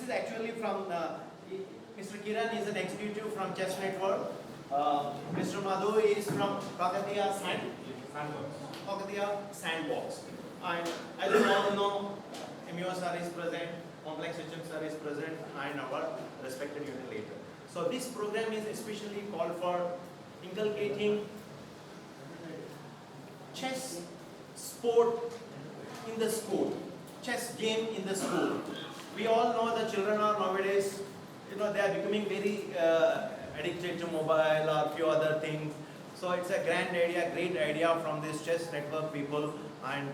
is actually from Mr. Kiran is an executive from Chess Network. Mr. Madhu is from Kakatiya Sandbox. And as you all know, MEO sir is present, Complex HM sir is present, and our respected unit leader. So this program is especially called for inculcating chess sport in the school, chess game in the school. We all know the children are nowadays, they are becoming very addicted to mobile or few other things. So it's a great idea from this chess network people, and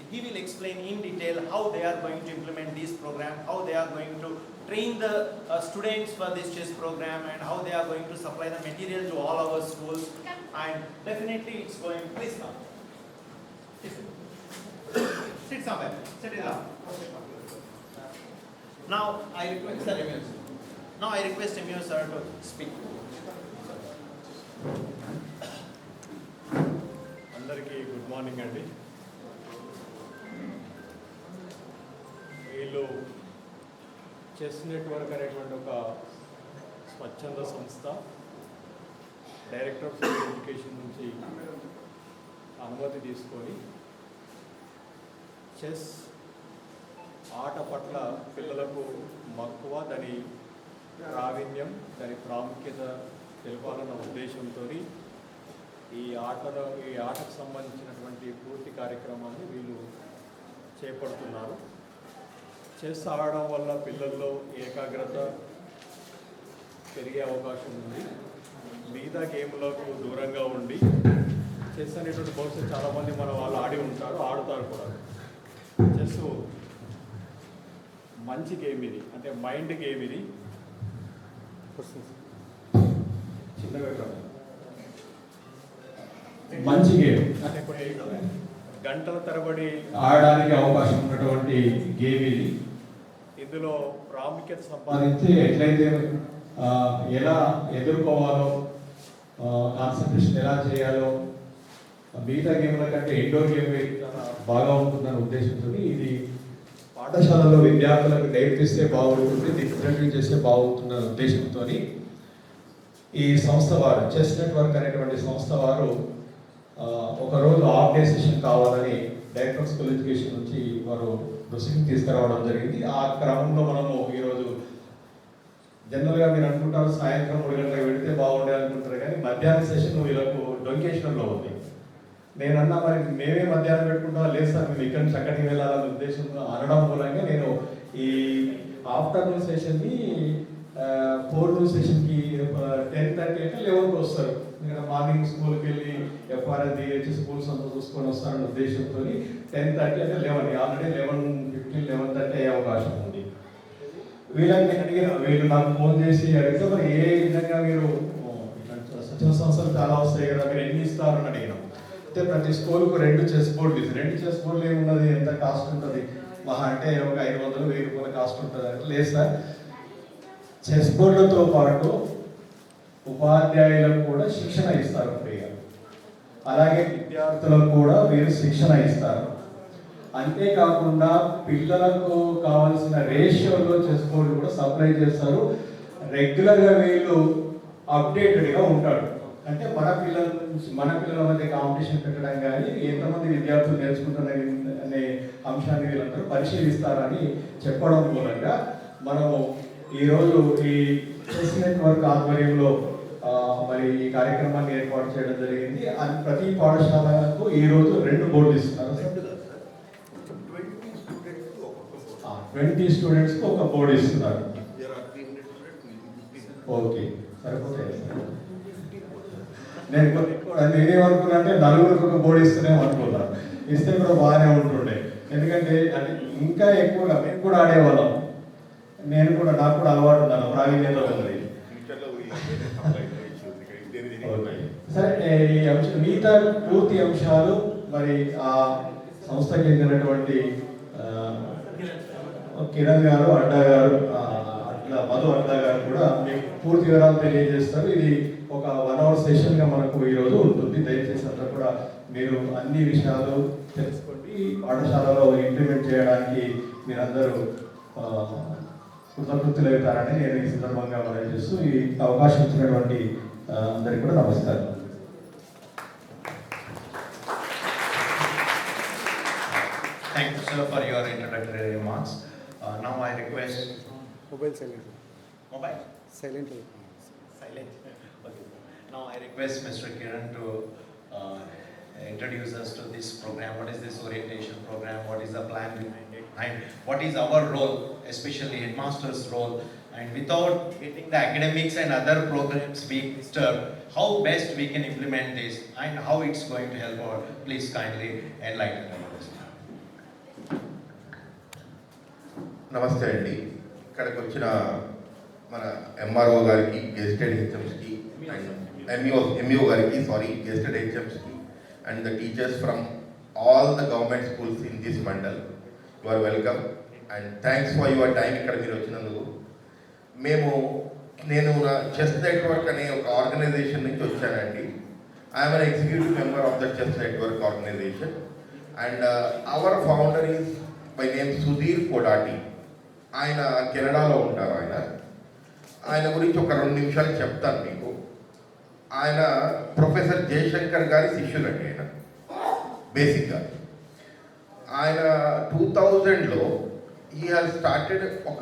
he will explain in detail how they are going to implement this program, how they are going to train the students for this chess program, and how they are going to supply the material to all our schools. And definitely it's going, please come. Sit somewhere. Sit it down. Now I request Emir sir to speak. అందరికీ good morning అండి. వీళ్ళు chess network అనేటువంటి ఒక స్వచ్ఛంద సంస్థ director of school education నుంచి అనుమతి తీసుకొని చెస్ ఆట పట్ల పిల్లలకు మక్కువ, దాని ప్రావీణ్యం, దాని ప్రాముఖ్యత తెలపాలన్న ఉద్దేశంతో ఈ ఆటకు సంబంధించినటువంటి పూర్తి కార్యక్రమాన్ని వీళ్ళు చేపడుతున్నారు. చెస్ ఆడడం వల్ల పిల్లల్లో ఏకాగ్రత పెరిగే అవకాశం ఉంది. మిగతా గేమ్లకు దూరంగా ఉండి చెస్ అనేటువంటి బహుశా చాలామంది మన వాళ్ళు ఆడుతారు కూడా. చెస్ మంచి గేమ్ ఇది, అంటే మైండ్ గేమ్ ఇది. చిన్నగా మంచి గేమ్, అంటే గంటల తరబడి ఆడడానికి అవకాశం ఉన్నటువంటి గేమ్ ఇది. ఇందులో ప్రాముఖ్యత సంపాదించి ఎట్లయితే ఎలా ఎదుర్కోవాలో, కాన్సన్ట్రేషన్ ఎలా చేయాలో, మిగతా గేమ్ల కంటే ఇండోర్ గేమ్ చాలా బాగా ఉంటుందన్న ఉద్దేశంతో ఇది పాఠశాలలో విద్యార్థులకు నేర్పిస్తే బాగుంటుంది, రిప్రజెంట్ చేస్తే బాగుంటుందన్న ఉద్దేశంతో ఈ సంస్థ వారు, చెస్ నెట్వర్క్ అనేటువంటి సంస్థ వారు ఒకరోజు హాఫ్ డే సెషన్ కావాలని డైరెక్టర్ స్కూల్ ఎడ్యుకేషన్ నుంచి వారు ప్రొసీడింగ్ తీసుకురావడం జరిగింది. ఆ క్రమంలో మనము ఈరోజు జనరల్గా మీరు అనుకుంటారు సాయంత్రం 3 గంటలకు పెడితే బాగుండే అనుకుంటారు, కానీ మధ్యాహ్నం సెషన్ వీళ్ళకు డొంకేషన్లో ఉంది. నేనన్నా మరి మేమే మధ్యాహ్నం పెట్టుకుంటాం, లేదు సార్ మేము ఇక్కడ నుంచి అక్కడికి వెళ్ళాలనే ఉద్దేశంతో అనడం మూలంగా నేను ఈ ఆఫ్టర్నూన్ సెషన్ని 4 సెషన్కి 10:30 అంటే 11కి వస్తారు. ఎందుకంటే మార్నింగ్ స్కూల్కి వెళ్ళి ఎఫ్ఆర్ఎస్ డిహెచ్ స్కూల్స్ అంతా చూసుకొని వస్తారన్న ఉద్దేశంతో 10:30 అంటే 11, ఆల్రెడీ 11:15, 11:30 అయ్యే అవకాశం ఉంది. వీళ్ళని నేను అడిగిన, వీళ్ళు నాకు ఫోన్ చేసి అడిగితే మరి ఏ విధంగా మీరు స్వచ్ఛంద సంస్థలు చాలా వస్తాయి కదా, మీరు ఎన్ని ఇస్తారని అడిగినాం. అయితే ప్రతి స్కూల్కు 2 చెస్ బోర్డులు ఇస్తారు. 2 చెస్ బోర్డులు ఏమున్నది, ఎంత కాస్ట్ ఉంటుంది, మహా అంటే ఒక 500-1000 రూపాయల కాస్ట్ ఉంటుంది అంటే, లేదు సార్ చెస్ బోర్డులతో పాటు ఉపాధ్యాయులకు కూడా శిక్షణ ఇస్తారు ఫ్రీగా, అలాగే విద్యార్థులకు కూడా వీరు శిక్షణ ఇస్తారు. అంతేకాకుండా పిల్లలకు కావాల్సిన రేషియోలో చెస్ బోర్డు కూడా సప్లై చేస్తారు. రెగ్యులర్గా వీళ్ళు అప్డేటెడ్గా ఉంటాడు. అంటే మన పిల్లల మధ్య కాంపిటీషన్ పెట్టడం కానీ, ఎంతమంది విద్యార్థులు నేర్చుకుంటున్నారు అనే అంశాన్ని వీళ్ళందరూ పరిశీలిస్తారని చెప్పడం మూలంగా మనము ఈరోజు ఈ చెస్ నెట్వర్క్ ఆధ్వర్యంలో మరి ఈ కార్యక్రమాన్ని ఏర్పాటు చేయడం జరిగింది. అది ప్రతి పాఠశాలకు ఈరోజు 2 బోర్డులు ఇస్తున్నారు. 20 స్టూడెంట్స్కి ఒక బోర్డు ఇస్తున్నారు. ఓకే, సరిపోతాయి. నేనేమనుకున్నా అంటే 4 ఒక బోర్డు ఇస్తూనే అనుకున్నాను, ఇస్తే కూడా బాగానే ఉంటుండే. ఎందుకంటే అది ఇంకా ఎక్కువగా మేము కూడా ఆడేవాళ్ళం. నాకు కూడా అలవాటు ఉన్నాను, ప్రావీణ్యత ఉంది. సరే, ఈ అంశం మిగతా పూర్తి అంశాలు మరి ఆ సంస్థకి చెందినటువంటి కిరణ్ గారు, అడ్డా గారు, అట్లా మధు అడ్డా గారు కూడా మీకు పూర్తి వివరాలు తెలియజేస్తారు. ఇది ఒక 1 అవర్ సెషన్గా మనకు ఈరోజు ఉంటుంది. దయచేసి అంతా కూడా మీరు అన్ని విషయాలు తెలుసుకోండి. పాఠశాలలో ఇంప్లిమెంట్ చేయడానికి మీరందరూ కృతకృత్యులు అవుతారని నేను ఈ సందర్భంగా మనం చేస్తూ ఈ అవకాశం ఇచ్చినటువంటి అందరికీ కూడా నమస్కారం. Thank you, sir, for your introductory remarks. Now I request Mobile silent. mobile Silent. silent. Okay. Now I request Mr. Kiran to introduce us to this program. What is this orientation program? What is the plan behind it? And what is our role, especially headmaster's role? And without getting the academics and other programs being disturbed, how best we can implement this and how it's going to help our. Please kindly enlighten us. నమస్తే అండి. ఇక్కడికి వచ్చిన మన MRO గారికి, gazetted హెచ్ఎంస్కి and MEO గారికి, gazetted హెచ్ఎంస్కి and the teachers from all the government schools in this mandal, you are welcome and thanks for your time ఇక్కడ మీరు వచ్చినందుకు. నేను నా చెస్ నెట్వర్క్ అనే ఒక ఆర్గనైజేషన్ నుంచి వచ్చానండి. I'm an executive member of the chess network organization and our founder is by name Sudheer Kodati. ఆయన కెనడాలో ఉంటారు. ఆయన గురించి ఒక 2 నిమిషాలు చెప్తాను మీకు. ఆయన ప్రొఫెసర్ జయశంకర్ గారి శిష్యులండి. ఆయన బేసిక్గా ఆయన 2000లో హీ హాజ్ స్టార్టెడ్ ఒక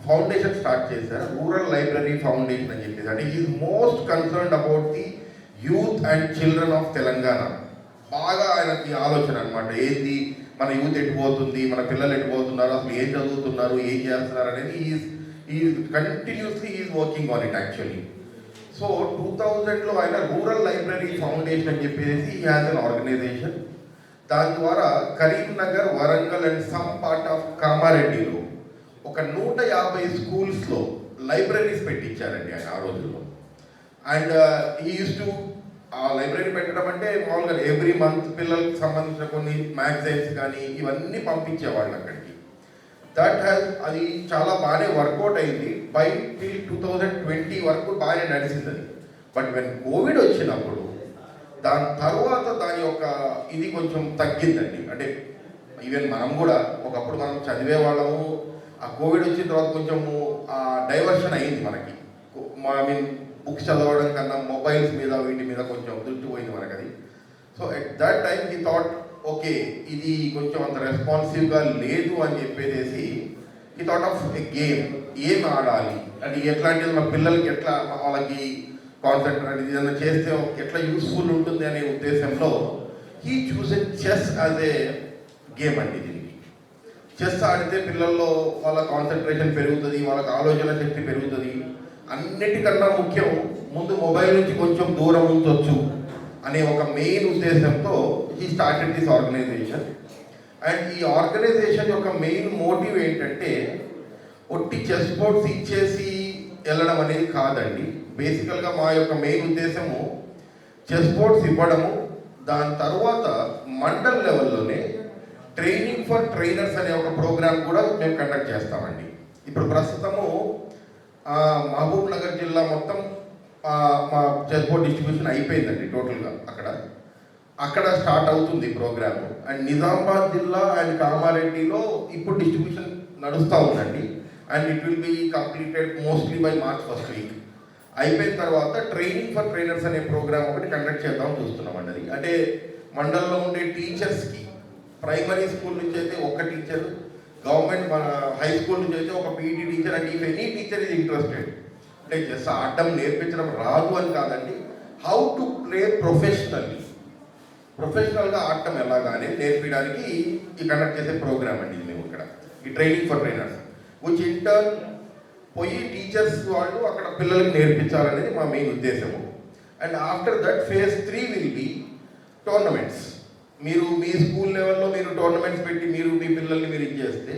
ఫౌండేషన్ స్టార్ట్ చేశారు, రూరల్ లైబ్రరీ ఫౌండేషన్ అని చెప్పేసి. అంటే is most concerned about the youth and children of Telangana. బాగా ఆయనకి ఆలోచన అనమాట, ఏంది మన యూత్ ఎటుపోతుంది, మన పిల్లలు ఎటుపోతున్నారు, అసలు ఏం చదువుతున్నారు, ఏం చేస్తున్నారు అనేది is continuously is working on it actually. So 2000లో ఆయన రూరల్ లైబ్రరీ ఫౌండేషన్ అని చెప్పేసి ఈ హ్యాస్ అన్ ఆర్గనైజేషన్. దాని ద్వారా Karimnagar, Warangal and some part of కామారెడ్డిలో ఒక 150 స్కూల్స్లో లైబ్రరీస్ పెట్టించారండి ఆయన ఆ రోజుల్లో. అండ్ ఈ యూస్ టు ఆ లైబ్రరీ పెట్టడం అంటే మామూలుగా ఎవ్రీ మంత్ పిల్లలకు సంబంధించిన కొన్ని మ్యాగజైన్స్ కానీ ఇవన్నీ పంపించేవాళ్ళు అక్కడికి. అది చాలా బాగానే వర్కౌట్ అయింది. బై టిల్ 2020 వరకు బాగానే నడిచింది అది. బట్ వెన్ కోవిడ్ వచ్చినప్పుడు దాని తర్వాత దాని యొక్క ఇది కొంచెం తగ్గిందండి. అంటే ఈవెన్ మనం కూడా ఒకప్పుడు మనం చదివే వాళ్ళము, ఆ కోవిడ్ వచ్చిన తర్వాత కొంచెము డైవర్షన్ అయింది మనకి. ఐ మీన్ బుక్స్ చదవడం కన్నా మొబైల్స్ మీద వీటి మీద కొంచెం దృష్టి పోయింది మనకు అది. So at that time he thought okay ఇది కొంచెం అంత రెస్పాన్సివ్గా లేదు అని చెప్పేసి he thought of a game. ఏం ఆడాలి అది ఎట్లాంటిది మన పిల్లలకి ఎట్లా వాళ్ళకి కాన్సన్ట్రేట్ ఏదైనా చేస్తే ఎట్లా యూస్ఫుల్ ఉంటుంది అనే ఉద్దేశంలో he choose chess as a game అండి. దీనికి చెస్ ఆడితే పిల్లల్లో వాళ్ళ కాన్సన్ట్రేషన్ పెరుగుతుంది, వాళ్ళకి ఆలోచన శక్తి పెరుగుతుంది. అన్నిటికన్నా ముఖ్యం ముందు మొబైల్ నుంచి కొంచెం దూరం ఉంచవచ్చు అనే ఒక మెయిన్ ఉద్దేశంతో ఈ స్టార్టెడ్ దిస్ ఆర్గనైజేషన్. అండ్ ఈ ఆర్గనైజేషన్ యొక్క మెయిన్ మోటివ్ ఏంటంటే ఒట్టి చెస్ బోర్డ్స్ ఇచ్చేసి వెళ్ళడం అనేది కాదండి. బేసికల్గా మా యొక్క మెయిన్ ఉద్దేశము చెస్ బోర్డ్స్ ఇవ్వడము, దాని తర్వాత మండల్ లెవెల్లోనే ట్రైనింగ్ ఫర్ ట్రైనర్స్ అనే ఒక ప్రోగ్రామ్ కూడా మేము కండక్ట్ చేస్తామండి. ఇప్పుడు ప్రస్తుతము మహబూబ్ నగర్ జిల్లా మొత్తం మా చెస్ బోర్డ్ డిస్ట్రిబ్యూషన్ అయిపోయిందండి టోటల్గా. అక్కడ స్టార్ట్ అవుతుంది ప్రోగ్రామ్. అండ్ నిజామాబాద్ జిల్లా అండ్ కామారెడ్డిలో ఇప్పుడు డిస్ట్రిబ్యూషన్ నడుస్తూ ఉందండి. And it will be completed mostly by March 1st week. అయిపోయిన తర్వాత ట్రైనింగ్ ఫర్ ట్రైనర్స్ అనే ప్రోగ్రామ్ ఒకటి కండక్ట్ చేద్దామని చూస్తున్నామండి. అది అంటే మండలంలో ఉండే టీచర్స్కి ప్రైమరీ స్కూల్ నుంచి అయితే ఒక టీచర్, గవర్నమెంట్ మన హై స్కూల్ నుంచి అయితే ఒక PT teacher. And if any teacher is interested, అంటే జస్ట్ ఆడటం నేర్పించడం రాదు అని కాదండి, హౌ టు ప్లే ప్రొఫెషనల్గా ఆడటం ఎలాగానే నేర్పించడానికి ఈ కండక్ట్ చేసే ప్రోగ్రామ్ అండి ఇది. మేము ఇక్కడ ఈ training for trainers which intern పోయి టీచర్స్ వాళ్ళు అక్కడ పిల్లలకి నేర్పించాలనేది మా మెయిన్ ఉద్దేశము. And after that phase 3 will be tournaments. మీరు మీ స్కూల్ లెవెల్లో మీరు టోర్నమెంట్స్ పెట్టి మీరు మీ పిల్లల్ని మీరు ఇచ్చేస్తే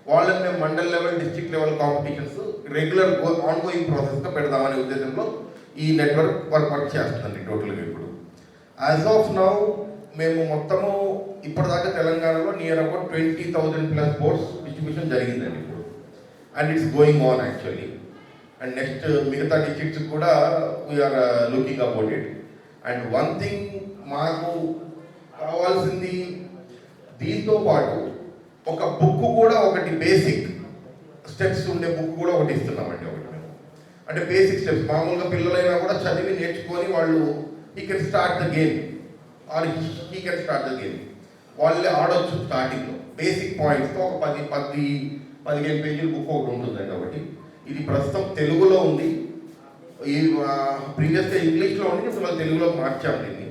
వాళ్ళని మేము mandal level, district level competitions regular ongoing ప్రాసెస్గా పెడదామనే ఉద్దేశంలో ఈ నెట్వర్క్ వర్క్ చేస్తుందండి టోటల్గా. ఇప్పుడు యాజ్ ఆఫ్ నౌ మేము మొత్తము ఇప్పటిదాకా తెలంగాణలో నియర్ అబౌట్ 20,000+ బోర్డ్స్ డిస్ట్రిబ్యూషన్ జరిగిందండి ఇప్పుడు. And it's going on actually. And next మిగతా డిస్ట్రిక్ట్స్ కూడా we are looking about it. And one thing మాకు కావాల్సింది దీంతో పాటు ఒక బుక్ కూడా ఒకటి బేసిక్ స్టెప్స్ ఉండే బుక్ కూడా ఒకటి ఇస్తున్నామండి ఒకటి మేము. అంటే బేసిక్ స్టెప్స్ మామూలుగా పిల్లలైనా కూడా చదివి నేర్చుకొని వాళ్ళు he can start the game or he can start the game. వాళ్ళే ఆడొచ్చు స్టార్టింగ్లో బేసిక్ పాయింట్స్తో ఒక 15 పేజీల బుక్ ఒకటి ఉంటుందండి ఒకటి. ఇది ప్రస్తుతం తెలుగులో ఉంది. ఈ ప్రీవియస్గా ఇంగ్లీష్లో ఉంది, ఇప్పుడు మళ్ళీ తెలుగులోకి మార్చాము దీన్ని.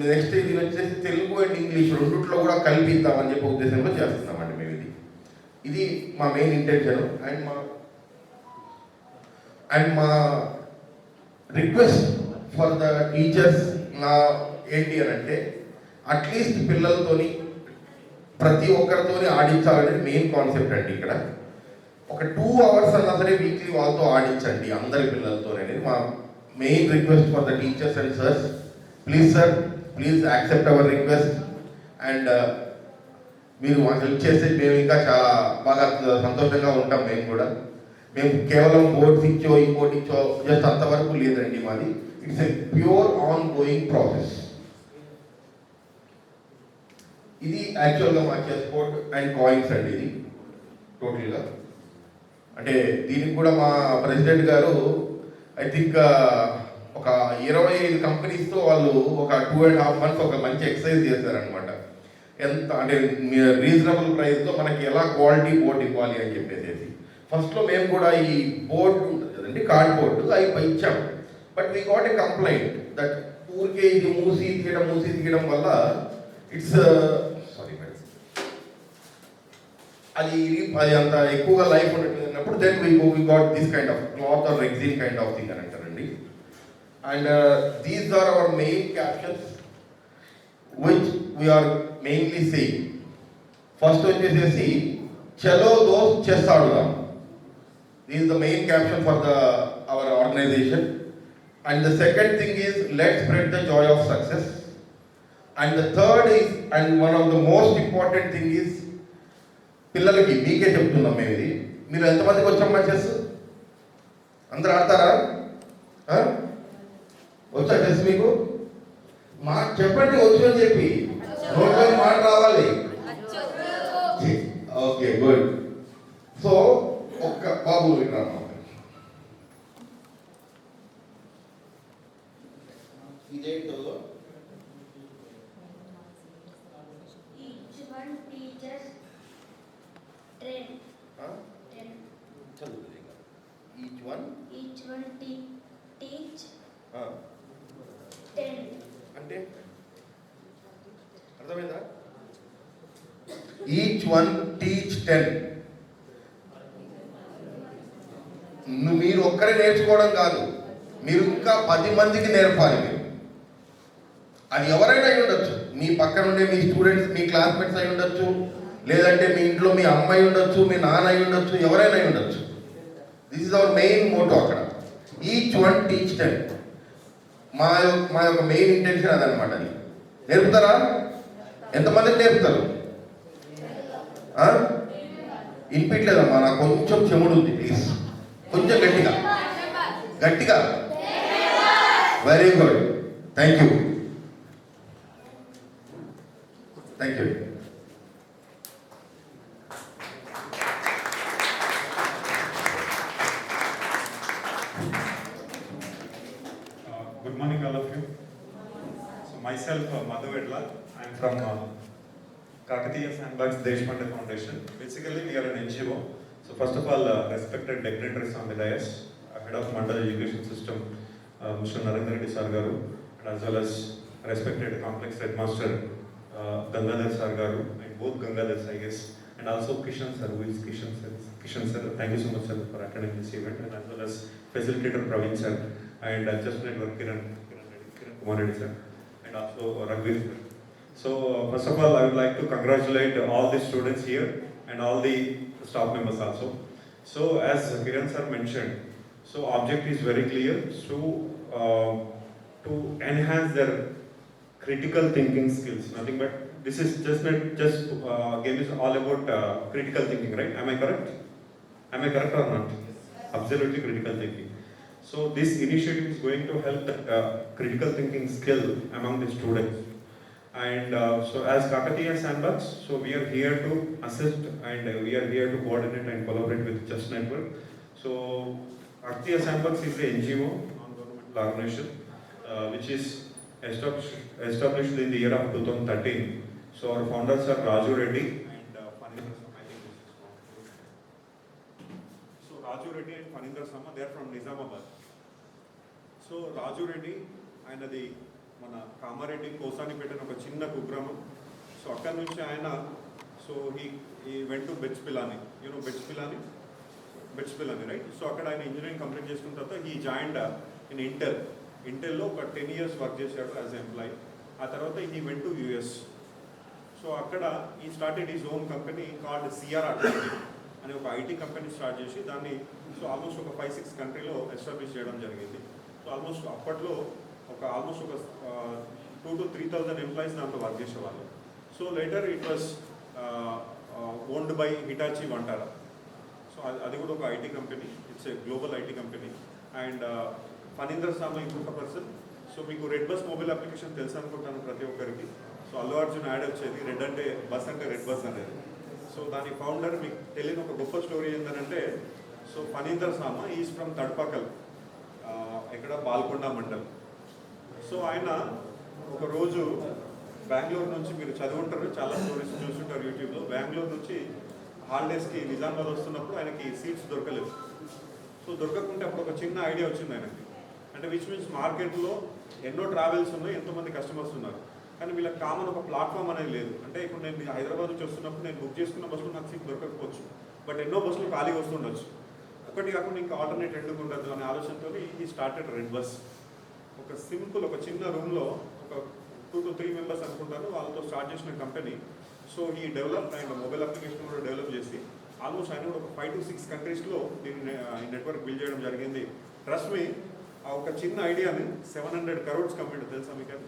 నెక్స్ట్ ఇది వచ్చేసి తెలుగు అండ్ ఇంగ్లీష్ రెండిట్లో కూడా కల్పిద్దామని చెప్పి ఉద్దేశంలో చేస్తున్నామండి మేము. ఇది మా మెయిన్ ఇంటెన్షన్. అండ్ మా రిక్వెస్ట్ ఫర్ ద టీచర్స్ నా ఏంటి అని అంటే అట్లీస్ట్ పిల్లలతోని ప్రతి ఒక్కరితోని ఆడించాలనేది మెయిన్ కాన్సెప్ట్ అండి. ఇక్కడ ఒక 2 hours అన్నా సరే వీక్లీ వాళ్ళతో ఆడించండి అందరి పిల్లలతో అనేది మా main request for the teachers and sirs. Please sir, please accept our request. And మీరు మాకు హెల్ప్ చేస్తే మేము ఇంకా చాలా బాగా సంతోషంగా ఉంటాం. మేము కేవలం బోర్డ్స్ ఇచ్చో ఇంకోటి ఇచ్చో జస్ట్ అంతవరకు లేదండి మాది. It's a pure on going process. ఇది యాక్చువల్గా మా చెస్ బోర్డ్ అండ్ కాయిన్స్ అండి. ఇది టోటల్గా అంటే దీనికి కూడా మా ప్రెసిడెంట్ గారు ఐ థింక్ ఒక 25 కంపెనీస్తో వాళ్ళు ఒక 2.5 months ఒక మంచి ఎక్సర్సైజ్ చేశారనమాట. ఎంత అంటే రీజనబుల్ ప్రైస్లో మనకి ఎలా క్వాలిటీ బోర్డు ఇవ్వాలి అని చెప్పేసి. ఫస్ట్లో మేము కూడా ఈ బోర్డు ఉంటుంది కదండి, కార్డ్ బోర్డు అవి ఇచ్చాము. But we got a complaint that ఊరికే ఇది మూసి తీయడం వల్ల ఇట్స్ సారీ మేడం అది అంత ఎక్కువగా లైఫ్ ఉన్నప్పుడు then we got this kind of cloth or rexine kind of thing అని అంటారండి. And these are our main captions which we are mainly saying. First వచ్చేసి చలో దోస్త్ చెస్ ఆడుదాం. This is the main caption for our organization. And the second thing is let's spread the joy of success. And the third is, and one of the most important thing is పిల్లలకి మీకే చెప్తున్నాం మేము ఇది. మీరు ఎంతమందికి వచ్చామ్మా chess? అందరూ ఆడతారా? వచ్చా చెస్ మీకు? మా చెప్పండి వచ్చు అని చెప్పి నోట్లో మాట రావాలి. Okay good. సో ఒక్క బాబు ఇక్కడ ఇదేంటో each one teach 10 అంటే అర్థమైందా? Each one teach 10. మీరు ఒక్కరే నేర్చుకోవడం కాదు, మీరు ఇంకా 10 మందికి నేర్పాలి. మీరు అది ఎవరైనా అయి ఉండొచ్చు, మీ పక్కన ఉండే మీ స్టూడెంట్స్, మీ క్లాస్మేట్స్ అయి ఉండొచ్చు, లేదంటే మీ ఇంట్లో మీ అమ్మాయి ఉండొచ్చు, మీ నాన్న అయి ఉండొచ్చు, ఎవరైనా అయి ఉండొచ్చు. This is our main motto అక్కడ. Each one teach 10. మా యొక్క మెయిన్ ఇంటెన్షన్ అదనమాట. అది నేర్పుతారా? ఎంతమందికి నేర్పుతారు? వినిపించలేదమ్మా, నాకు కొంచెం చెముడు ఉంది, ప్లీజ్ కొంచెం గట్టిగా. Very good, thank you. Good morning, all of you. So myself, Madhu Edla. I am from Kakatiya Sandbags Deshpande Foundation. Basically, we are an NGO. So first of all, respected dignitaries on the dais, Head of Mandal Education System, Mr. Narendra Reddy Sir Garu, and as well as respected Complex Headmaster Gangadhar Sir Garu, and both Gangadhars, I guess, and also Kishan Sir, who is Kishan Sir. Thank you so much, sir, for attending this event, and as well as facilitator Praveen Sir, and just network Kiran Kumar Reddy Sir, and also Raghuveer Sir. So first of all, I would like to congratulate all the students here and all the staff members also. So as Kiran Sir mentioned, so object is very clear. So to enhance their critical thinking skills, nothing but this is just game is all about critical thinking, right? Am I correct? Am I correct or not? Absolutely critical thinking. So this initiative is going to help the critical thinking skill among the students. And so as Kakatiya Sandbox, so we are here to assist and we are here to coordinate and collaborate with Just Network. So Kakatiya Sandbox is a NGO, non-governmental organization, which is established in the year of 2013. So our founders are Raju Reddy and Phanindra Sama. So Raju Reddy and Phanindra Sama, they are from Nizamabad. So Raju Reddy ఆయనది మన కామారెడ్డి కోసానిపేట అని ఒక చిన్న కుగ్రామం. So అక్కడ నుంచి ఆయన so he went to BITS Pilani right. So అక్కడ ఆయన ఇంజనీరింగ్ కంప్లీట్ చేసుకున్న తర్వాత ఈ జాయింట్ ఇన్ ఇంటెల్లో ఒక 10 years వర్క్ చేశాడు యాజ్ ఎంప్లాయీ. ఆ తర్వాత ఈ వెంట్ టు యూఎస్. సో అక్కడ ఈ started is own company called CRR అనే ఒక ఐటీ కంపెనీ స్టార్ట్ చేసి దాన్ని సో ఆల్మోస్ట్ ఒక 5-6 కంట్రీలో ఎస్టాబ్లిష్ చేయడం జరిగింది. సో ఆల్మోస్ట్ అప్పట్లో ఆల్మోస్ట్ ఒక 2,000 to 3,000 ఎంప్లాయీస్ దాంట్లో వర్క్ చేసేవాళ్ళు. So later it was owned by Hitachi Vantara. So అది కూడా ఒక IT company, it's a global IT company. And Phanindra Sama ఇంకొక పర్సన్. సో మీకు రెడ్ బస్ మొబైల్ అప్లికేషన్ తెలుసు అనుకుంటాను ప్రతి ఒక్కరికి. సో అల్లు అర్జున్ యాడ్ వచ్చేది, రెడ్ అంటే బస్ అంటే రెడ్ బస్ అనేది. సో దాని ఫౌండర్ మీకు తెలియని ఒక గొప్ప స్టోరీ ఏంటంటే, so Phanindra Sama is from Tadpakal, ఇక్కడ బాల్కొండ మండల్. సో ఆయన ఒకరోజు బెంగళూరు నుంచి, మీరు చదువుంటారు చాలా స్టోరీస్ చూస్తుంటారు యూట్యూబ్లో, బెంగళూరు నుంచి హాలిడేస్కి నిజామాబాద్ వస్తున్నప్పుడు ఆయనకి సీట్స్ దొరకలేదు. సో దొరకకుంటే అప్పుడు ఒక చిన్న ఐడియా వచ్చింది ఆయనకి. అంటే విచ్ మీన్స్ మార్కెట్లో ఎన్నో ట్రావెల్స్ ఉన్నాయి, ఎంతోమంది కస్టమర్స్ ఉన్నారు, కానీ వీళ్ళకి కామన్ ఒక ప్లాట్ఫామ్ అనేది లేదు. అంటే ఇప్పుడు నేను హైదరాబాద్ నుంచి వస్తున్నప్పుడు నేను బుక్ చేసుకున్న బస్సులో నాకు సీట్ దొరకకపోవచ్చు, బట్ ఎన్నో బస్సులు ఖాళీగా వస్తుండొచ్చు. ఒకటి కాకుండా ఇంకా ఆల్టర్నేట్ ఎందుకు ఉండదు అనే ఆలోచనతో ఈ స్టార్టెడ్ రెడ్ బస్. ఒక సింపుల్ ఒక చిన్న రూమ్లో ఒక 2 to 3 members అనుకుంటారు, వాళ్ళతో స్టార్ట్ చేసిన కంపెనీ. సో ఈ డెవలప్ అండ్ మొబైల్ అప్లికేషన్ కూడా డెవలప్ చేసి ఆల్మోస్ట్ ఆయన కూడా ఒక 5 to 6 కంట్రీస్లో దీన్ని నెట్వర్క్ బిల్డ్ చేయడం జరిగింది. ట్రస్ట్ మీ, ఆ ఒక చిన్న ఐడియాని 700 crores కంపెనీ తెలుసా మీకు?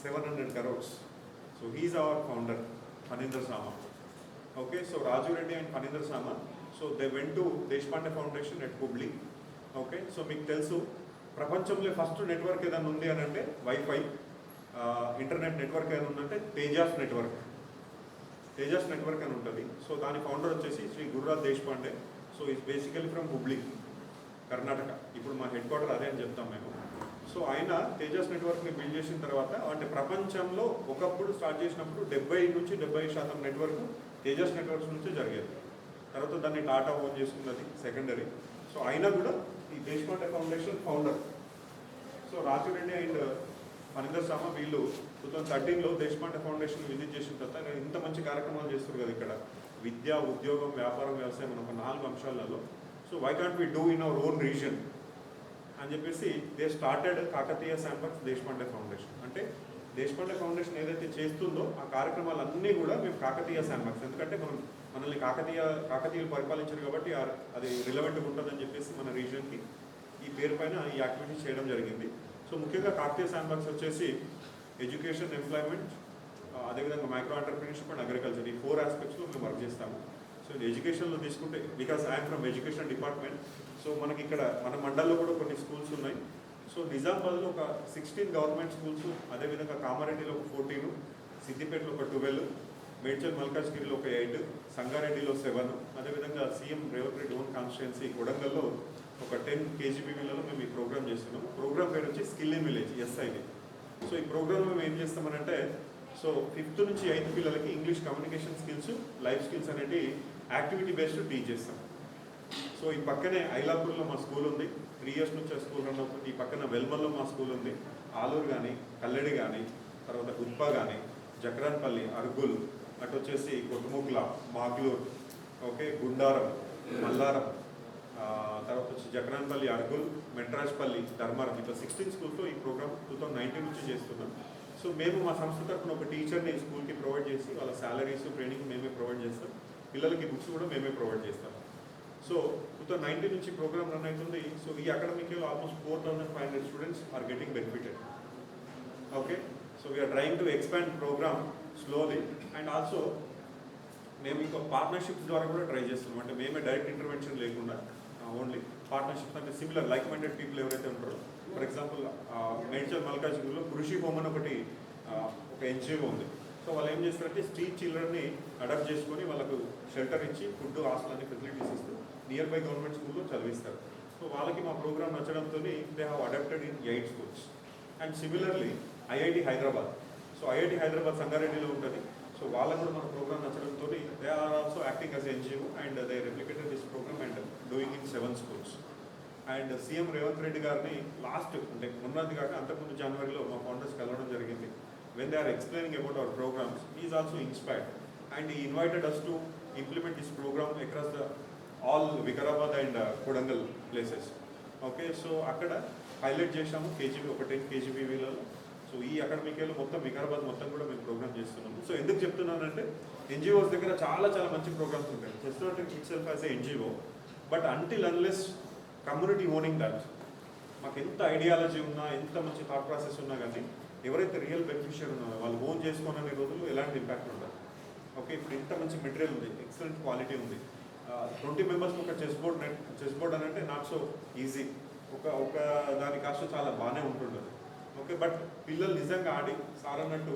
700 crores. So he is our founder Phanindra Sama. Okay, so Raju Reddy and Phanindra Sama, so they went to Deshpande foundation at Hubli. Okay, so మీకు తెలుసు ప్రపంచంలో ఫస్ట్ నెట్వర్క్ ఏదైనా ఉంది అని అంటే వైఫై ఇంటర్నెట్ నెట్వర్క్ ఏదైనా ఉందంటే తేజాస్ నెట్వర్క్ అని ఉంటుంది. సో దాని ఫౌండర్ వచ్చేసి Shri Gururaj Deshpande. So is basically from Hubli, Karnataka. ఇప్పుడు మా హెడ్ క్వార్టర్ అదే అని చెప్తాం మేము. సో ఆయన తేజస్ నెట్వర్క్ని బిల్డ్ చేసిన తర్వాత, అంటే ప్రపంచంలో ఒకప్పుడు స్టార్ట్ చేసినప్పుడు 70 నుంచి 70% నెట్వర్క్ తేజస్ నెట్వర్క్స్ నుంచి జరిగేది. తర్వాత దాన్ని టాటా ఓన్ చేసుకున్నది సెకండరీ. సో అయినా కూడా ఈ Deshpande foundation founder. So Raju Reddy and Phanindra Sama వీళ్ళు 2013లో దేశపాండే ఫౌండేషన్ విజిట్ చేసిన తర్వాత ఇంత మంచి కార్యక్రమాలు చేస్తారు కదా ఇక్కడ, విద్య, ఉద్యోగం, వ్యాపారం, వ్యవసాయం అని ఒక 4 అంశాలలో. So why can't we do in our own region అని చెప్పేసి they started Kakatiya Sandbox Deshpande foundation. అంటే దేశపాండే ఫౌండేషన్ ఏదైతే చేస్తుందో ఆ కార్యక్రమాలన్నీ కూడా మేము కాకతీయ శాంబక్స్, ఎందుకంటే మనల్ని కాకతీయులు పరిపాలించారు కాబట్టి అది రిలవెంట్గా ఉంటుందని చెప్పేసి మన రీజన్కి ఈ పేరు పైన ఈ యాక్టివిటీ చేయడం జరిగింది. సో ముఖ్యంగా కాకతీయ శాంబక్స్ వచ్చేసి ఎడ్యుకేషన్, ఎంప్లాయ్మెంట్, అదేవిధంగా మైక్రో ఎంటర్ప్రీనర్షిప్ అండ్ అగ్రికల్చర్, ఈ 4 ఆస్పెక్ట్స్లో మేము వర్క్ చేస్తాము. సో ఎడ్యుకేషన్లో తీసుకుంటే, because I'm from education department, so మనకి ఇక్కడ మన మండల్లో కూడా కొన్ని స్కూల్స్ ఉన్నాయి. సో నిజామాబాద్లో ఒక 16 గవర్నమెంట్ స్కూల్స్, అదేవిధంగా కామారెడ్డిలో ఒక 14, సిద్దిపేటలో ఒక 12, మేడ్చల్ మల్కాజ్గిరిలో ఒక 8, సంగారెడ్డిలో 7, అదేవిధంగా CM Revanth Reddy own constituency కొడంగల్లో ఒక 10 KGBVలలో మేము ఈ ప్రోగ్రామ్ చేస్తున్నాం. ప్రోగ్రామ్ పేరు వచ్చి skill in village, SIV. So ఈ ప్రోగ్రామ్లో మేము ఏం చేస్తామనంటే, సో 5th నుంచి 8th పిల్లలకి English communication skills, life skills అనేవి యాక్టివిటీ బేస్డ్ టీచ్ చేస్తాం. సో ఈ పక్కనే ఐలాపూర్లో మా స్కూల్ ఉంది, 3 years నుంచి ఆ స్కూల్ రన్ అవుతుంది. ఈ పక్కన వెల్మల్లో మా స్కూల్ ఉంది. ఆలూరు కానీ, కల్లెడి కానీ, తర్వాత గుత్పా కానీ, జక్రాన్పల్లి, అర్గుల్, అటు వచ్చేసి కొట్టుముగ్ల, మాగ్లూర్, ఓకే, గుండారం, మల్లారం, తర్వాత వచ్చి జక్రాన్పల్లి, అర్గుల్, మెట్రాజ్పల్లి, ధర్మారం, ఇట్లా 16 స్కూల్తో ఈ ప్రోగ్రామ్ 2019 నుంచి చేస్తున్నాం. సో మేము మా సంస్థ తరఫున ఒక టీచర్ని స్కూల్కి ప్రొవైడ్ చేసి వాళ్ళ శాలరీస్, ట్రైనింగ్ మేమే ప్రొవైడ్ చేస్తాం. పిల్లలకి బుక్స్ కూడా మేమే ప్రొవైడ్ చేస్తాం. సో 2019 నుంచి ప్రోగ్రామ్ రన్ అవుతుంది. సో ఈ academic year almost 4,500 students are getting benefited. Okay, so we are trying to expand program slowly. And also మేము ఇంకా పార్ట్నర్షిప్స్ ద్వారా కూడా ట్రై చేస్తున్నాం. అంటే మేమే డైరెక్ట్ ఇంటర్వెన్షన్ లేకుండా ఓన్లీ పార్ట్నర్షిప్స్, అంటే సిమిలర్ లైక్ మైండెడ్ పీపుల్ ఎవరైతే ఉంటారో, ఫర్ ఎగ్జాంపుల్ మేడ్చల్ మల్కాజ్గిరిలో కృషి హోమ్ అని ఒకటి ఒక ఎన్జిఓ ఉంది. సో వాళ్ళు ఏం చేస్తారంటే స్ట్రీట్ చిల్డ్రన్ని అడాప్ట్ చేసుకొని వాళ్ళకు షెల్టర్ ఇచ్చి ఫుడ్ హాస్టల్ అన్ని ఫెసిలిటీస్ ఇస్తూ నియర్ బై గవర్నమెంట్ స్కూల్లో చదివిస్తారు. సో వాళ్ళకి మా ప్రోగ్రామ్ నచ్చడంతో they have adopted in 8 schools. And similarly IIT Hyderabad, so IIT Hyderabad సంగారెడ్డిలో ఉంటుంది. సో వాళ్ళకు కూడా మన ప్రోగ్రామ్ నచ్చడంతో they are also acting as NGO and they replicated this programme and doing in 7 schools. And CM Revanth Reddy గారిని లాస్ట్ అంటే ఉన్నది కాక అంతకుముందు జనవరిలో మా ఫౌండర్స్ కలవడం జరిగింది. When they are explaining about our programs, he is also inspired and he invited us to implement this program across the all Vikarabad and Kodangal places. Okay, so అక్కడ హైలైట్ చేసాము కేజీబీ ఒక 10 KGBలలో. సో ఈ అకాడమిక్ ఇయర్లో మొత్తం వికారాబాద్ మొత్తం కూడా మేము ప్రోగ్రామ్ చేస్తున్నాము. సో ఎందుకు చెప్తున్నానంటే ఎన్జిఓస్ దగ్గర చాలా చాలా మంచి ప్రోగ్రామ్స్ ఉంటాయి. Just not it self as a NGO, but until unless community owning that, మాకు ఎంత ఐడియాలజీ ఉన్నా ఎంత మంచి థాట్ ప్రాసెస్ ఉన్నా కానీ ఎవరైతే రియల్ బెనిఫిషియర్ ఉన్నారో వాళ్ళు ఓన్ చేసుకోననే రోజుల్లో ఎలాంటి ఇంపాక్ట్ ఉండదు. ఓకే, ఇప్పుడు ఇంత మంచి మెటీరియల్ ఉంది, ఎక్సలెంట్ క్వాలిటీ ఉంది. 20 members ఒక చెస్ బోర్డ్ అని అంటే నాట్ సో ఈజీ. ఒక దాని కాస్ట్ చాలా బాగానే ఉంటుండదు. ఓకే, బట్ పిల్లలు నిజంగా ఆడి సార్ అన్నట్టు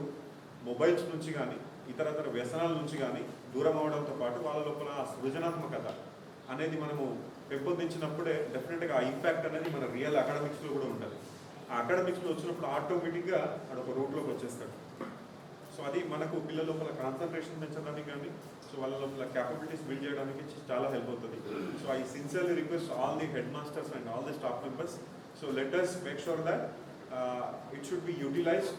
మొబైల్స్ నుంచి కానీ ఇతర వ్యసనాల నుంచి కానీ దూరం అవడంతో పాటు వాళ్ళ లోపల సృజనాత్మకత అనేది మనము పెంపొందించినప్పుడే డెఫినెట్గా ఆ ఇంపాక్ట్ అనేది మన రియల్ అకాడమిక్స్లో కూడా ఉంటుంది. ఆ అకాడమిక్స్లో వచ్చినప్పుడు ఆటోమేటిక్గా అదొక రూట్లోకి వచ్చేస్తాడు. సో అది మనకు పిల్లల లోపల కాన్సన్ట్రేషన్ పెంచడానికి కానీ సో వాళ్ళ లోపల క్యాపబిలిటీస్ బిల్డ్ చేయడానికి చాలా హెల్ప్ అవుతుంది. So I sincerely request all the headmasters and all the staff members, so let us make sure that it should be utilized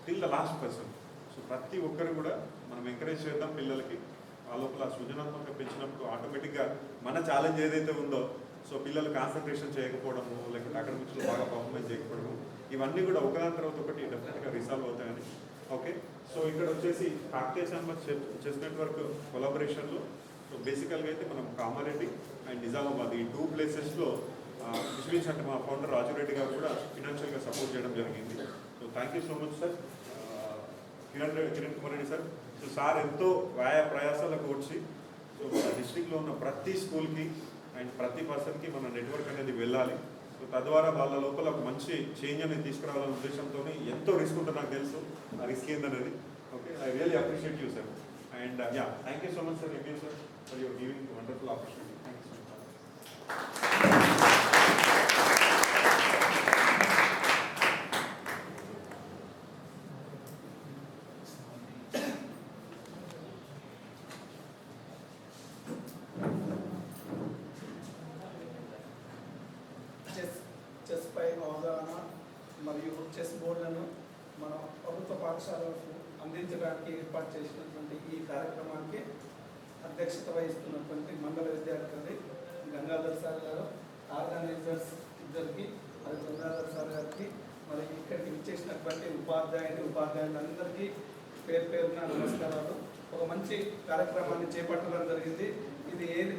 till the last person. So ప్రతి ఒక్కరు కూడా మనం encourage చేద్దాం పిల్లలకి. ఆ లోపల సృజనాత్మక పెంచినప్పుడు ఆటోమేటిక్గా మన ఛాలెంజ్ ఏదైతే ఉందో, సో పిల్లలు కాన్సన్ట్రేషన్ చేయకపోవడము లేకపోతే అకాడమిక్స్లో బాగా పర్ఫార్మెన్స్ చేయకపోవడము, ఇవన్నీ కూడా ఒకదాని తర్వాత ఒకటి డెఫినెట్గా రిసాల్వ్ అవుతాయని. ఓకే, సో ఇక్కడ వచ్చేసి కాకతీయ సాంబర్ చెస్ నెట్వర్క్ కొలాబరేషన్లో సో బేసికల్గా అయితే మనం కామారెడ్డి అండ్ నిజామాబాద్ ఈ 2 ప్లేసెస్లో విశ్వేష్ అంటే మా ఫౌండర్ రాజురెడ్డి గారు కూడా ఫినాన్షియల్గా సపోర్ట్ చేయడం జరిగింది. So thank you so much sir. Kiran Kumar Reddy sir, so sir ఎంతో ప్రయాసాలకు వచ్చి సో మన డిస్ట్రిక్ట్లో ఉన్న ప్రతి స్కూల్కి అండ్ ప్రతి పర్సన్కి మన నెట్వర్క్ అనేది వెళ్ళాలి. సో తద్వారా వాళ్ళ లోపల ఒక మంచి చేంజ్ అనేది తీసుకురావాలనే ఉద్దేశంతో ఎంతో రిస్క్ ఉంటుంది నాకు తెలుసు, ఆ రిస్క్ ఏందనేది. Okay, I really appreciate you sir. And yeah, thank you so much sir again sir for your giving wonderful opportunity. Thank you so much. Chess పై అవగాహన మరియు చెస్ బోర్డులను మన ప్రభుత్వ పాఠశాలకు అందించడానికి ఏర్పాటు చేసినటువంటి ఈ కార్యక్రమానికి అధ్యక్షత వహిస్తున్నటువంటి మండల విద్యార్థి గంగాధర్ సార్ గారు, ఆర్గనైజర్స్ ఇద్దరికి, మరి గంగాధర్ సార్ గారికి, మరి ఇక్కడికి విచ్చేసినటువంటి ఉపాధ్యాయులందరికీ పేరు పేరున నమస్కారాలు. ఒక మంచి కార్యక్రమాన్ని చేపట్టడం జరిగింది. ఇది ఏది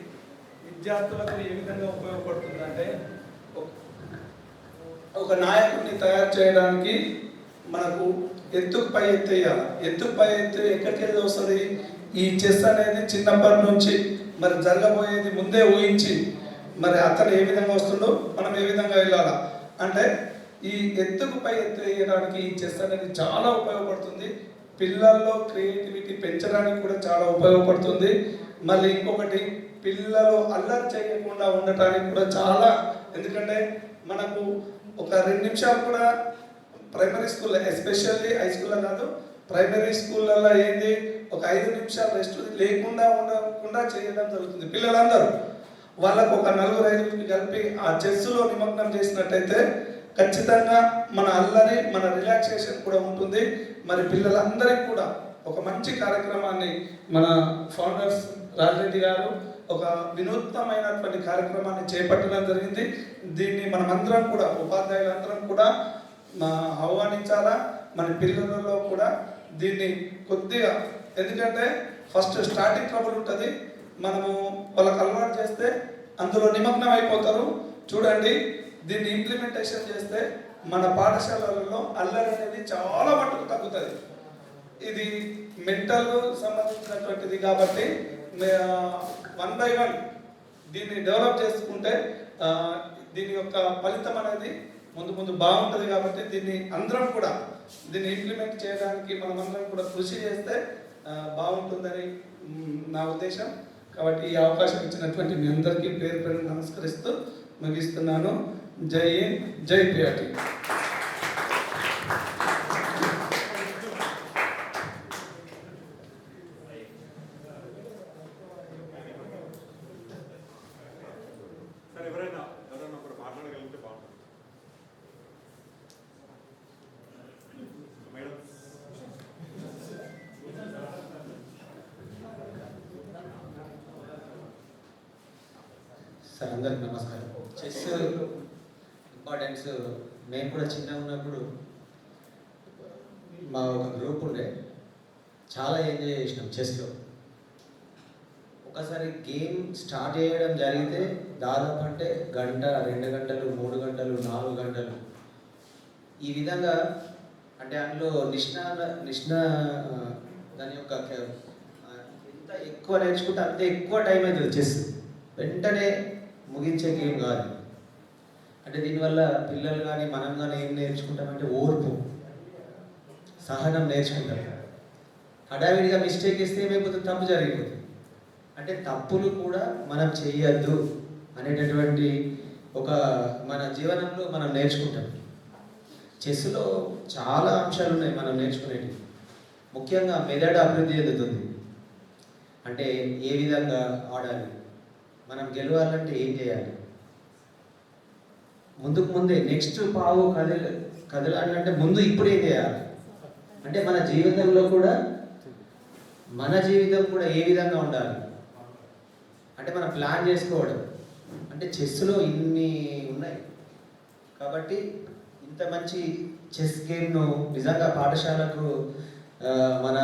విద్యార్థులకు ఏ విధంగా ఉపయోగపడుతుందంటే, ఒక నాయకుడిని తయారు చేయడానికి మనకు ఎత్తుకు పై ఎత్తు వేయాలి. ఎత్తుకు పై ఎత్తు ఎక్కడికి వెళ్ళి వస్తుంది? ఈ చెస్ అనేది చిన్నప్పటి నుంచి మరి జరగబోయేది ముందే ఊహించి మరి అతను ఏ విధంగా వస్తుందో మనం ఏ విధంగా వెళ్ళాలా అంటే, ఈ ఎత్తుకు పై ఎత్తు వేయడానికి ఈ చెస్ అనేది చాలా ఉపయోగపడుతుంది. పిల్లల్లో క్రియేటివిటీ పెంచడానికి కూడా చాలా ఉపయోగపడుతుంది. మళ్ళీ ఇంకొకటి, పిల్లలు అల్లరి చేయకుండా ఉండటానికి కూడా చాలా, ఎందుకంటే మనకు ఒక 2 నిమిషాలు కూడా ప్రైమరీ స్కూల్లో, ఎస్పెషల్లీ హై స్కూల్లో కాదు, ప్రైమరీ స్కూళ్ళల్లో ఏంది, ఒక 5 నిమిషాలు రెస్ట్ లేకుండా ఉండకుండా చేయడం జరుగుతుంది. పిల్లలందరూ వాళ్ళకు ఒక 4-5 కలిపి ఆ చెస్సులో నిమగ్నం చేసినట్టయితే ఖచ్చితంగా మన అల్లరి, మన రిలాక్సేషన్ కూడా ఉంటుంది. మరి పిల్లలందరికీ కూడా ఒక మంచి కార్యక్రమాన్ని మన ఫౌండర్స్ రాజరెడ్డి గారు ఒక వినూత్నమైనటువంటి కార్యక్రమాన్ని చేపట్టడం జరిగింది. దీన్ని మనమందరం కూడా, ఉపాధ్యాయులందరం కూడా ఆహ్వానించాలా. మన పిల్లలలో కూడా దీన్ని కొద్దిగా, ఎందుకంటే ఫస్ట్ స్టార్టింగ్ ట్రబుల్ ఉంటుంది, మనము వాళ్ళకి అలవాటు చేస్తే అందులో నిమగ్నం అయిపోతారు. చూడండి, దీన్ని ఇంప్లిమెంటేషన్ చేస్తే మన పాఠశాలలలో అల్లరి అనేది చాలా మట్టుకు తగ్గుతుంది. ఇది మెంటల్ సంబంధించినటువంటిది కాబట్టి 1 by 1 దీన్ని డెవలప్ చేసుకుంటే దీని యొక్క ఫలితం అనేది ముందు ముందు బాగుంటుంది. కాబట్టి దీన్ని అందరం కూడా దీన్ని ఇంప్లిమెంట్ చేయడానికి మనమందరం కూడా కృషి చేస్తే బాగుంటుందని నా ఉద్దేశం. కాబట్టి ఈ అవకాశం ఇచ్చినటువంటి మీ అందరికీ పేరు పేరు నమస్కరిస్తూ ముగిస్తున్నాను. జై హింద్, జై పిఆర్టీ. సార్ ఎవరైనా ఒకరు మాట్లాడగలిగితే బాగుంటుంది. మేడం సార్ అందరికి నమస్కారం. చెస్ ఇంపార్టెన్స్ మేము కూడా చిన్నగా ఉన్నప్పుడు మా ఒక గ్రూప్ ఉండే, చాలా ఎంజాయ్ చేసినాం చెస్లో. ఒకసారి గేమ్ స్టార్ట్ చేయడం జరిగితే దాదాపు అంటే గంట, 2 గంటలు, 3 గంటలు, 4 గంటలు ఈ విధంగా, అంటే అందులో దాని యొక్క ఎంత ఎక్కువ నేర్చుకుంటే అంత ఎక్కువ టైం అవుతుంది. చెస్ వెంటనే ముగించే గేమ్ కాదు. అంటే దీనివల్ల పిల్లలు కానీ మనం కానీ ఏం నేర్చుకుంటామంటే ఓర్పు, సహనం నేర్చుకుంటాం. హడావిడిగా మిస్టేక్ ఇస్తే ఏమైపోతుంది, తప్పు జరిగిపోతుంది. అంటే తప్పులు కూడా మనం చేయొద్దు అనేటటువంటి ఒక మన జీవనంలో మనం నేర్చుకుంటాం. చెస్లో చాలా అంశాలు ఉన్నాయి మనం నేర్చుకునేవి. ముఖ్యంగా మెదడు అభివృద్ధి చెందుతుంది. అంటే ఏ విధంగా ఆడాలి, మనం గెలవాలంటే ఏం చేయాలి, ముందే నెక్స్ట్ పావు కదలాలంటే ముందు ఇప్పుడు ఏం చేయాలి, అంటే మన జీవితం కూడా ఏ విధంగా ఉండాలి అంటే మనం ప్లాన్ చేసుకోవడం. అంటే చెస్లో ఇన్ని ఉన్నాయి. కాబట్టి ఇంత మంచి చెస్ గేమ్ను నిజంగా పాఠశాలకు, మన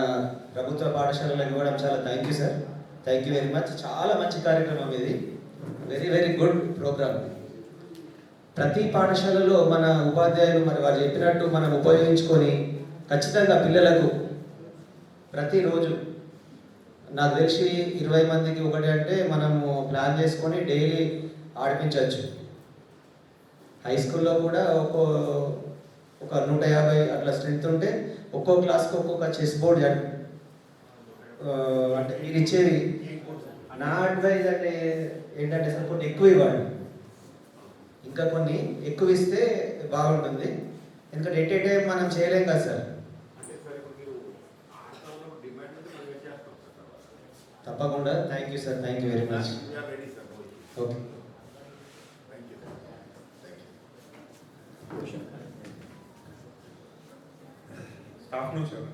ప్రభుత్వ పాఠశాలలో ఇవ్వడం చాలా thank you sir, thank you very much. చాలా మంచి కార్యక్రమం ఇది, వెరీ వెరీ గుడ్ ప్రోగ్రామ్. ప్రతి పాఠశాలలో మన ఉపాధ్యాయులు మరి వారు చెప్పినట్టు మనం ఉపయోగించుకొని ఖచ్చితంగా పిల్లలకు ప్రతిరోజు, నాకు తెలిసి 20 మందికి ఒకటి అంటే మనము ప్లాన్ చేసుకొని డైలీ ఆడిపించవచ్చు. హై స్కూల్లో కూడా ఒక 150 అట్లా స్ట్రెంత్ ఉంటే ఒక్కో క్లాస్కి ఒక్కొక్క చెస్ బోర్డ్ అంటే మీరు ఇచ్చేది. నా అడ్వైజ్ అంటే ఏంటంటే సార్ కొన్ని ఎక్కువ ఇవ్వండి, ఇంకా కొన్ని ఎక్కువ ఇస్తే బాగుంటుంది. ఎందుకంటే ఎట్ ఏ టైం మనం చేయలేం కదా సార్. తప్పకుండా. Thank you sir, thank you very much. Okay. Staff నుంచి ఎవరు?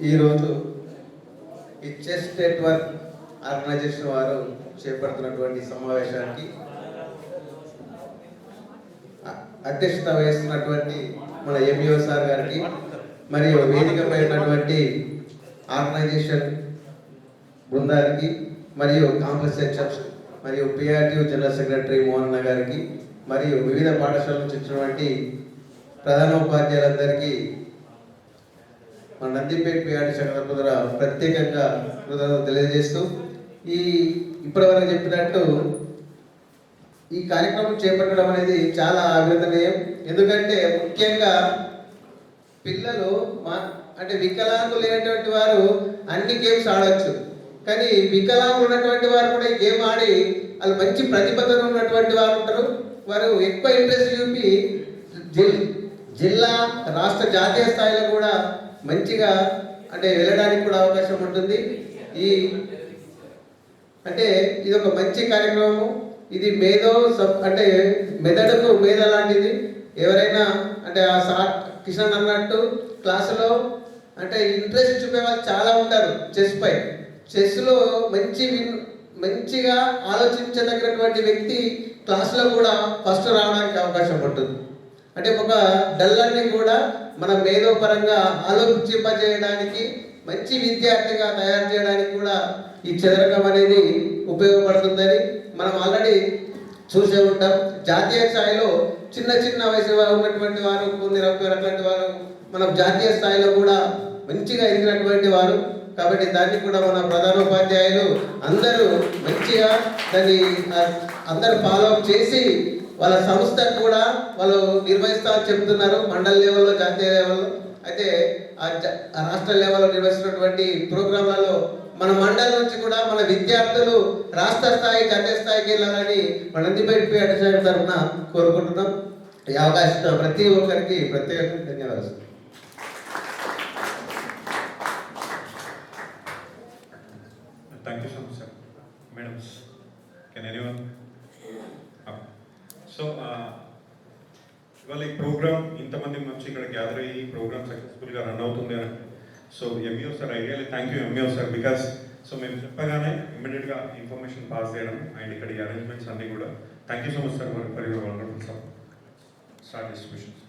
ఈరోజు ఈ చెస్ నెట్వర్క్ ఆర్గనైజేషన్ వారు చేపడుతున్నటువంటి సమావేశానికి అధ్యక్షత వహిస్తున్నటువంటి మన ఎంఈఓ సార్ గారికి, మరియు వేదికపై ఉన్నటువంటి ఆర్గనైజేషన్ బృందానికి, మరియు కాంప్లెక్స్ హెచ్ఎఫ్ మరియు పిఆర్టీ జనరల్ సెక్రటరీ మోహన్ గారికి, మరియు వివిధ పాఠశాలల నుంచి వచ్చినటువంటి ప్రధాన ఉపాధ్యాయులందరికీ మన నందిపేట పిఆర్టీ సెక్రటరీ ద్వారా ప్రత్యేకంగా కృతజ్ఞతలు తెలియజేస్తూ, ఇప్పటివరకు చెప్పినట్టు ఈ కార్యక్రమం చేపట్టడం అనేది చాలా అభినందనీయం. ఎందుకంటే ముఖ్యంగా పిల్లలు అంటే వికలాంగులు లేనటువంటి వారు అన్ని గేమ్స్ ఆడవచ్చు, కానీ వికలాంగులు ఉన్నటువంటి వారు కూడా ఈ గేమ్ ఆడి వాళ్ళు మంచి ప్రతిభతో ఉన్నటువంటి వారు ఉంటారు. వారు ఎక్కువ ఇంట్రెస్ట్ చూపి జిల్లా, రాష్ట్ర, జాతీయ స్థాయిలో కూడా మంచిగా అంటే వెళ్ళడానికి కూడా అవకాశం ఉంటుంది. అంటే ఇది ఒక మంచి కార్యక్రమము. ఇది అంటే మెదడుకు మేధ లాంటిది. ఎవరైనా అంటే ఆ సార్ కిషన్ అన్నట్టు క్లాసులో అంటే ఇంట్రెస్ట్ చూపే వాళ్ళు చాలా ఉంటారు చెస్పై. చెస్లో మంచిగా ఆలోచించదగినటువంటి వ్యక్తి క్లాసులో కూడా ఫస్ట్ రావడానికి అవకాశం ఉంటుంది. అంటే ఒక డల్లని కూడా మన మేధోపరంగా ఆలోచింపజేయడానికి, మంచి విద్యార్థిగా తయారు చేయడానికి కూడా ఈ చదరకం అనేది ఉపయోగపడుతుందని మనం ఆల్రెడీ చూసే ఉంటాం. జాతీయ స్థాయిలో చిన్న చిన్న వయసు ఉన్నటువంటి వారు కొన్ని రకమైనటువంటి వారు మన జాతీయ స్థాయిలో కూడా మంచిగా ఎదిగినటువంటి వారు. కాబట్టి దాన్ని కూడా మన ప్రధానోపాధ్యాయులు అందరూ మంచిగా దాన్ని అందరూ ఫాలో అప్ చేసి వాళ్ళ సంస్థకు కూడా వాళ్ళు నిర్వహిస్తామని చెప్తున్నారు. మండల లెవెల్లో, జాతీయ లెవెల్లో. అయితే ఆ రాష్ట్ర లెవెల్లో నిర్వహిస్తున్నటువంటి ప్రోగ్రాంలలో మన మండలం నుంచి కూడా మన విద్యార్థులు రాష్ట్ర స్థాయి, జాతీయ స్థాయికి వెళ్ళాలని మన నందిపేట పిఎస్ఆర్ తరఫున కోరుకుంటున్నాం. ఈ అవకాశం ప్రతి ఒక్కరికి ప్రత్యేకంగా ధన్యవాదాలు. Thank you so much, sir. Madams, can anyone? So, ఇవాళ ఈ ప్రోగ్రామ్ ఇంతమంది వచ్చి ఇక్కడ గ్యాదర్ అయ్యి ఈ ప్రోగ్రామ్ సక్సెస్ఫుల్గా రన్ అవుతుంది అని so MEO sir I really thank you MEO sir because so మేము చెప్పగానే ఇమ్మీడియట్గా ఇన్ఫర్మేషన్ పాస్ చేయడం అండ్ ఇక్కడ ఈ అరేంజ్మెంట్స్ అన్నీ కూడా thank you so much sir for your wonderful sir start distributions.